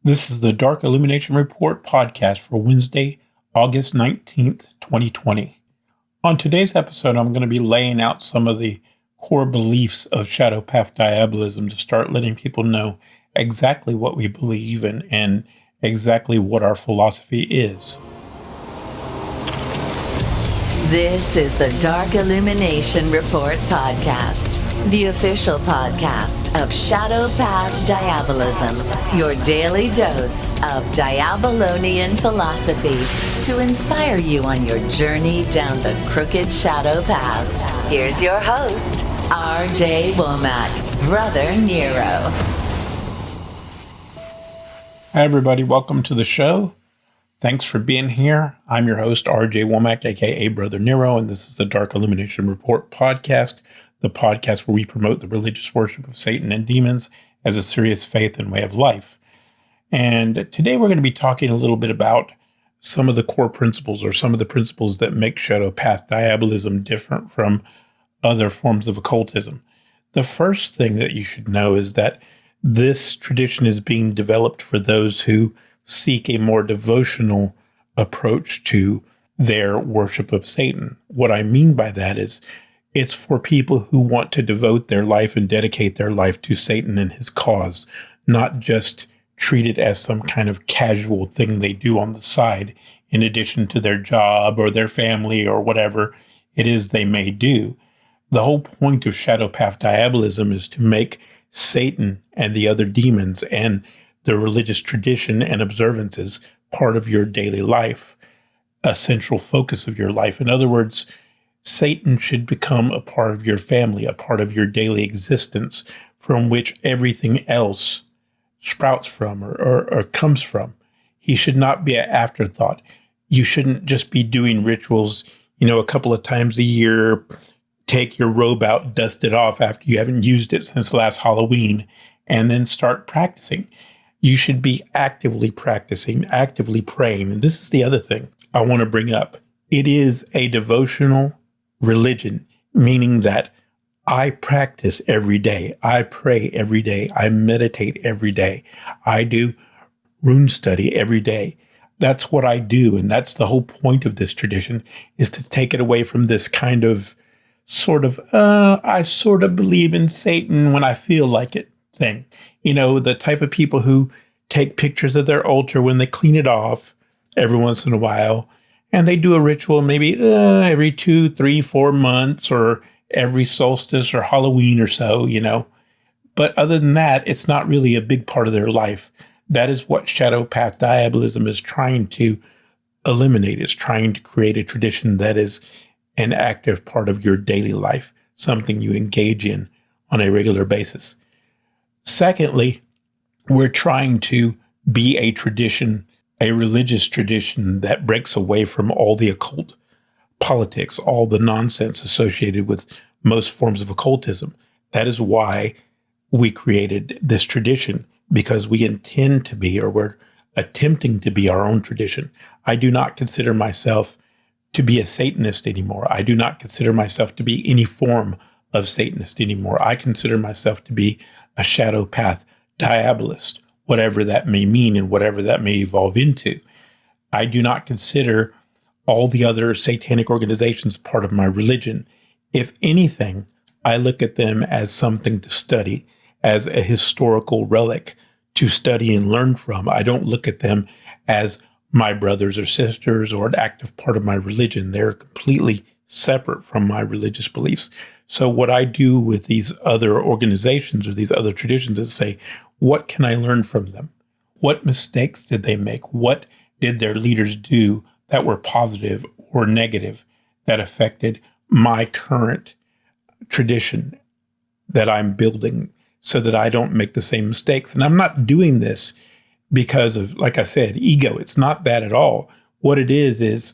This is the Dark Illumination Report podcast for Wednesday, August 19th, 2020. On today's episode, I'm going to be laying out some of the core beliefs of Shadow Path Diabolism to start letting people know exactly what we believe and exactly what our philosophy is. This is the Dark Illumination Report podcast, the official podcast of Shadow Path Diabolism, your daily dose of Diabolonian philosophy to inspire you on your journey down the crooked shadow path. Here's your host, R.J. Womack, Brother Nero. Hi, everybody. Welcome to the show. Thanks for being here. I'm your host, R.J. Womack, a.k.a. Brother Nero, and this is the Dark Illumination Report podcast, the podcast where we promote the religious worship of Satan and demons as a serious faith and way of life. And today we're going to be talking a little bit about some of the core principles or some of the principles that make Shadow Path Diabolism different from other forms of occultism. The first thing that you should know is that this tradition is being developed for those who seek a more devotional approach to their worship of Satan. What I mean by that is it's for people who want to devote their life and dedicate their life to Satan and his cause, not just treat it as some kind of casual thing they do on the side in addition to their job or their family or whatever it is they may do. The whole point of Shadow Path Diabolism is to make Satan and the other demons and the religious tradition and observances part of your daily life, a central focus of your life. In other words, Satan should become a part of your family, a part of your daily existence from which everything else sprouts from or comes from. He should not be an afterthought. You shouldn't just be doing rituals, a couple of times a year, take your robe out, dust it off after you haven't used it since last Halloween, and then start practicing. You should be actively practicing, actively praying. And this is the other thing I want to bring up. It is a devotional religion, meaning that I practice every day. I pray every day. I meditate every day. I do rune study every day. That's what I do. And that's the whole point of this tradition, is to take it away from this kind of I sort of believe in Satan when I feel like it thing. The type of people who take pictures of their altar when they clean it off every once in a while, and they do a ritual maybe every 2, 3, 4 months or every solstice or Halloween or so, But other than that, it's not really a big part of their life. That is what Shadow Path Diabolism is trying to eliminate. It's trying to create a tradition that is an active part of your daily life, something you engage in on a regular basis. Secondly, we're trying to be a tradition, a religious tradition that breaks away from all the occult politics, all the nonsense associated with most forms of occultism. That is why we created this tradition, because we intend to be, or we're attempting to be, our own tradition. I do not consider myself to be a Satanist anymore. I do not consider myself to be any form of Satanist anymore. I consider myself to be a Shadow Path Diabolist, whatever that may mean and whatever that may evolve into. I do not consider all the other satanic organizations part of my religion. If anything, I look at them as something to study, as a historical relic to study and learn from. I don't look at them as my brothers or sisters or an active part of my religion. They're completely separate from my religious beliefs. So what I do with these other organizations or these other traditions is say, what can I learn from them? What mistakes did they make? What did their leaders do that were positive or negative that affected my current tradition that I'm building, so that I don't make the same mistakes? And I'm not doing this because of, like I said, ego. It's not that at all. What it is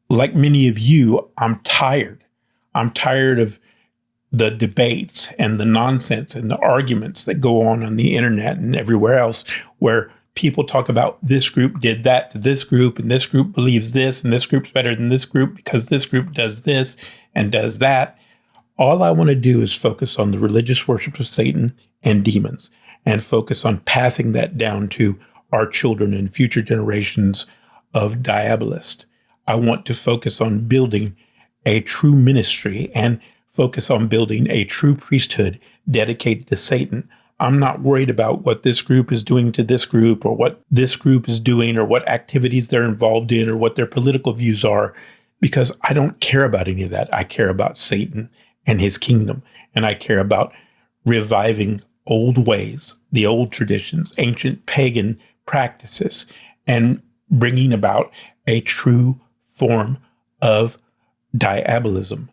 like many of you, I'm tired. I'm tired of the debates and the nonsense and the arguments that go on the internet and everywhere else, where people talk about this group did that to this group, and this group believes this, and this group's better than this group because this group does this and does that. All I want to do is focus on the religious worship of Satan and demons, and focus on passing that down to our children and future generations of diabolists. I want to focus on building a true ministry and focus on building a true priesthood dedicated to Satan. I'm not worried about what this group is doing to this group or what this group is doing or what activities they're involved in or what their political views are, because I don't care about any of that. I care about Satan and his kingdom, and I care about reviving old ways, the old traditions, ancient pagan practices, and bringing about a true form of diabolism.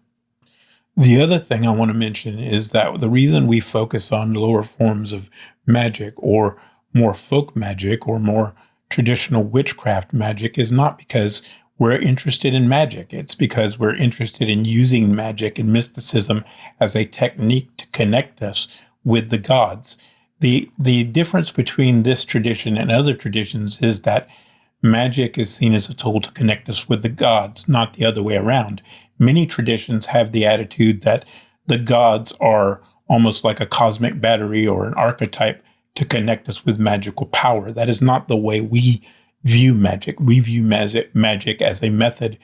The other thing I want to mention is that the reason we focus on lower forms of magic or more folk magic or more traditional witchcraft magic is not because we're interested in magic. It's because we're interested in using magic and mysticism as a technique to connect us with the gods. The difference between this tradition and other traditions is that magic is seen as a tool to connect us with the gods, not the other way around. Many traditions have the attitude that the gods are almost like a cosmic battery or an archetype to connect us with magical power. That is not the way we view magic. We view magic as a method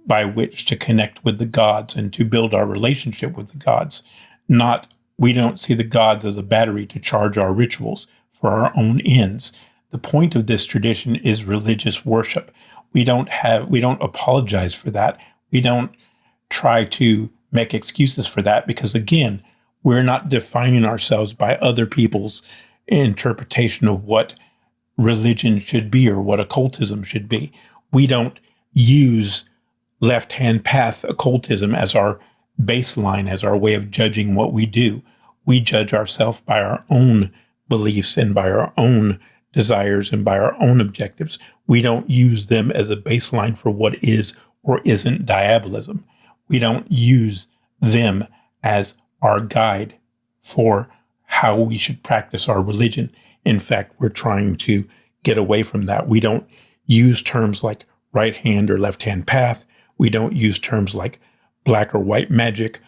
by which to connect with the gods and to build our relationship with the gods. We don't see the gods as a battery to charge our rituals for our own ends. The point of this tradition is religious worship. We don't apologize for that. We don't try to make excuses for that because, again, we're not defining ourselves by other people's interpretation of what religion should be or what occultism should be. We don't use left-hand path occultism as our baseline, as our way of judging what we do. We judge ourselves by our own beliefs and by our own desires and by our own objectives. We don't use them as a baseline for what is or isn't diabolism. We don't use them as our guide for how we should practice our religion. In fact, we're trying to get away from that. We don't use terms like right hand or left hand path. We don't use terms like black or white magic.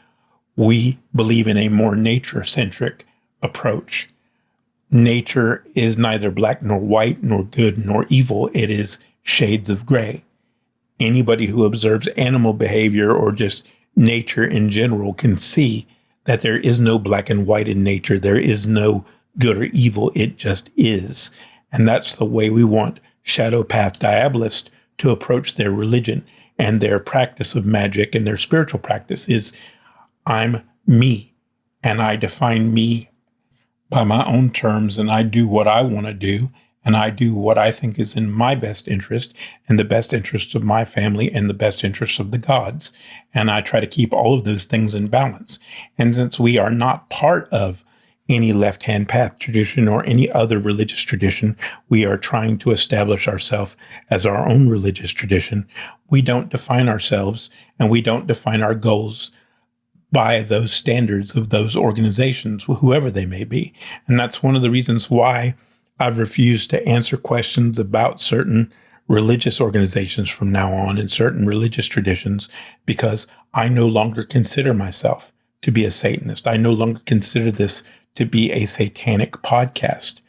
We believe in a more nature-centric approach. Nature is neither black nor white, nor good nor evil. It is shades of gray. Anybody who observes animal behavior or just nature in general can see that there is no black and white in nature. There is no good or evil. It just is. And that's the way we want Shadow Path Diabolists to approach their religion and their practice of magic and their spiritual practice is, I'm me, and I define me by my own terms, and I do what I want to do, and I do what I think is in my best interest and the best interest of my family and the best interest of the gods. And I try to keep all of those things in balance. And since we are not part of any left-hand path tradition or any other religious tradition, we are trying to establish ourselves as our own religious tradition. We don't define ourselves and we don't define our goals by those standards of those organizations, whoever they may be. And that's one of the reasons why I've refused to answer questions about certain religious organizations from now on and certain religious traditions, because I no longer consider myself to be a Satanist. I no longer consider this to be a satanic podcast.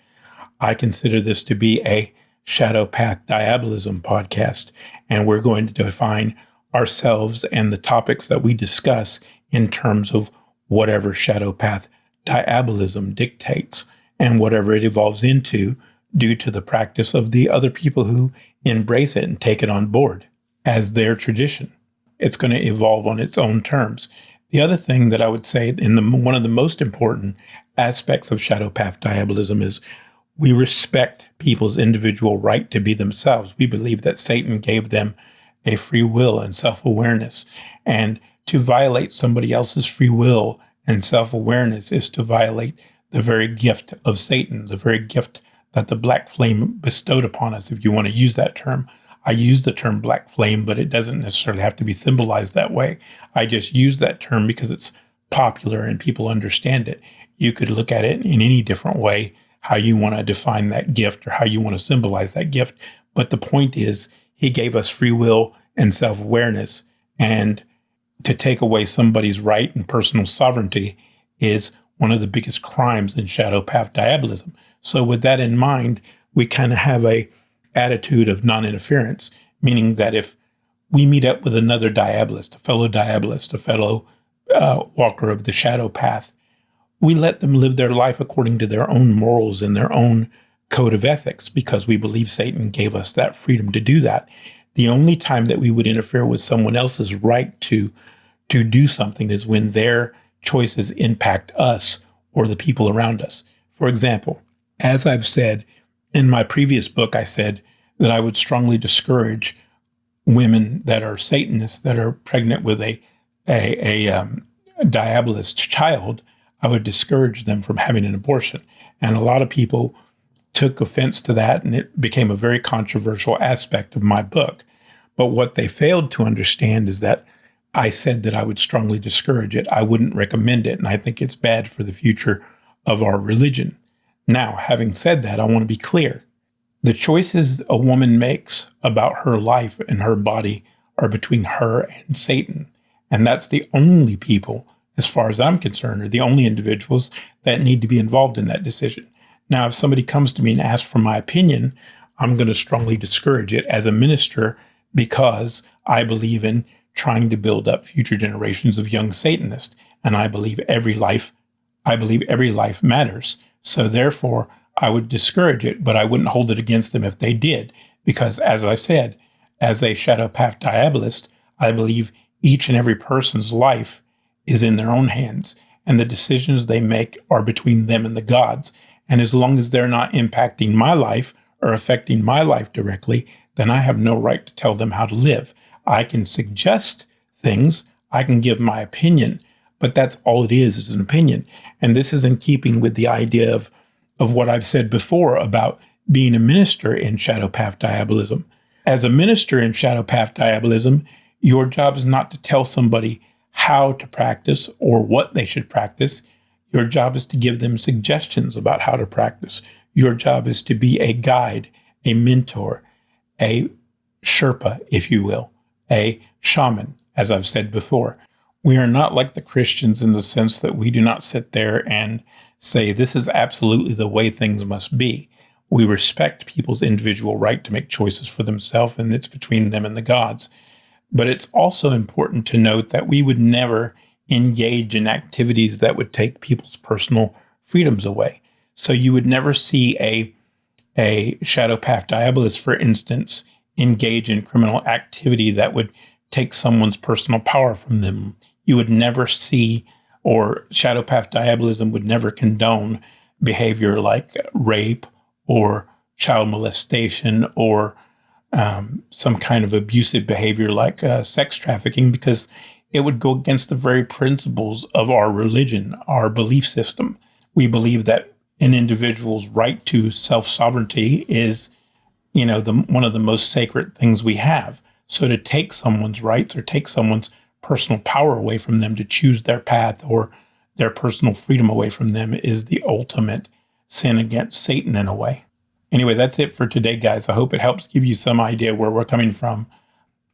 I consider this to be a Shadow Path Diabolism podcast, and we're going to define ourselves and the topics that we discuss in terms of whatever Shadow Path Diabolism dictates and whatever it evolves into due to the practice of the other people who embrace it and take it on board as their tradition. It's going to evolve on its own terms. The other thing that I would say one of the most important aspects of Shadow Path Diabolism is we respect people's individual right to be themselves. We believe that Satan gave them a free will and self-awareness. And to violate somebody else's free will and self-awareness is to violate the very gift of Satan, the very gift that the black flame bestowed upon us, if you want to use that term. I use the term black flame, but it doesn't necessarily have to be symbolized that way. I just use that term because it's popular and people understand it. You could look at it in any different way, how you want to define that gift or how you want to symbolize that gift. But the point is, he gave us free will and self-awareness, and to take away somebody's right and personal sovereignty is one of the biggest crimes in Shadow Path Diabolism. So with that in mind, we kind of have a attitude of non-interference, meaning that if we meet up with another diabolist, a fellow walker of the shadow path, we let them live their life according to their own morals and their own code of ethics, because we believe Satan gave us that freedom to do that. The only time that we would interfere with someone else's right to do something is when their choices impact us or the people around us. For example, as I've said in my previous book, I said that I would strongly discourage women that are Satanists, that are pregnant with a diabolist child. I would discourage them from having an abortion. And a lot of people took offense to that, and it became a very controversial aspect of my book. But what they failed to understand is that I said that I would strongly discourage it. I wouldn't recommend it, and I think it's bad for the future of our religion. Now, having said that, I want to be clear. The choices a woman makes about her life and her body are between her and Satan. And that's the only people, as far as I'm concerned, are the only individuals that need to be involved in that decision. Now, if somebody comes to me and asks for my opinion, I'm going to strongly discourage it as a minister, because I believe in trying to build up future generations of young Satanists. And I believe every life matters. So therefore, I would discourage it, but I wouldn't hold it against them if they did. Because as I said, as a Shadow Path Diabolist, I believe each and every person's life is in their own hands, and the decisions they make are between them and the gods. And as long as they're not impacting my life or affecting my life directly, then I have no right to tell them how to live. I can suggest things, I can give my opinion, but that's all it is an opinion. And this is in keeping with the idea of what I've said before about being a minister in Shadow Path Diabolism. As a minister in Shadow Path Diabolism, your job is not to tell somebody how to practice or what they should practice. Your job is to give them suggestions about how to practice. Your job is to be a guide, a mentor, a Sherpa, if you will, a shaman, as I've said before. We are not like the Christians in the sense that we do not sit there and say, this is absolutely the way things must be. We respect people's individual right to make choices for themselves, and it's between them and the gods. But it's also important to note that we would never engage in activities that would take people's personal freedoms away. So you would never see a Shadow Path Diabolist, for instance, engage in criminal activity that would take someone's personal power from them. You would never see, or Shadow Path Diabolism would never condone behavior like rape or child molestation or some kind of abusive behavior like sex trafficking, because it would go against the very principles of our religion, our belief system. We believe that an individual's right to self-sovereignty is, one of the most sacred things we have. So to take someone's rights or take someone's personal power away from them to choose their path or their personal freedom away from them is the ultimate sin against Satan in a way. Anyway, that's it for today, guys. I hope it helps give you some idea where we're coming from.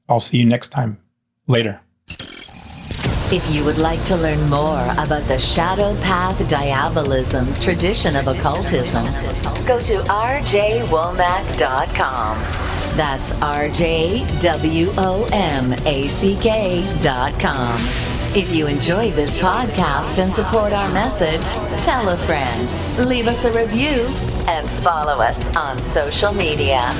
I'll see you next time. Later. If you would like to learn more about the Shadow Path Diabolism tradition of occultism, go to rjwomack.com. That's rjwomack.com. If you enjoyed this podcast and support our message, tell a friend, leave us a review, and follow us on social media.